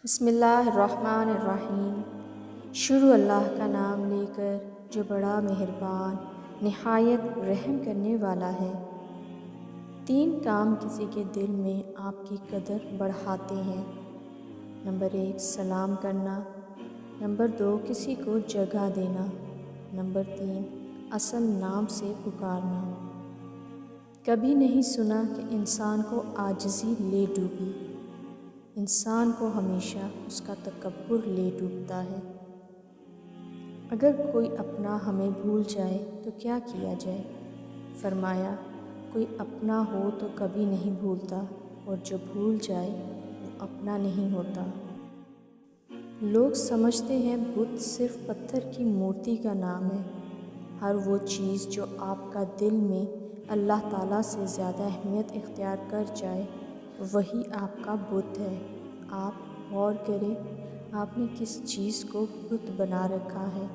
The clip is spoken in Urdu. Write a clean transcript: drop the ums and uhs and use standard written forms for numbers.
بسم اللہ الرحمن الرحیم۔ شروع اللہ کا نام لے کر جو بڑا مہربان نہایت رحم کرنے والا ہے۔ 3 کام کسی کے دل میں آپ کی قدر بڑھاتے ہیں۔ نمبر 1 سلام کرنا، نمبر 2 کسی کو جگہ دینا، نمبر 3 اصل نام سے پکارنا۔ کبھی نہیں سنا کہ انسان کو عاجزی لے ڈوبی، انسان کو ہمیشہ اس کا تکبر لے ڈوبتا ہے۔ اگر کوئی اپنا ہمیں بھول جائے تو کیا کیا جائے؟ فرمایا، کوئی اپنا ہو تو کبھی نہیں بھولتا، اور جو بھول جائے وہ اپنا نہیں ہوتا۔ لوگ سمجھتے ہیں بت صرف پتھر کی مورتی کا نام ہے۔ ہر وہ چیز جو آپ کا دل میں اللہ تعالیٰ سے زیادہ اہمیت اختیار کر جائے وہی آپ کا بت ہے۔ آپ غور کریں، آپ نے کس چیز کو بت بنا رکھا ہے؟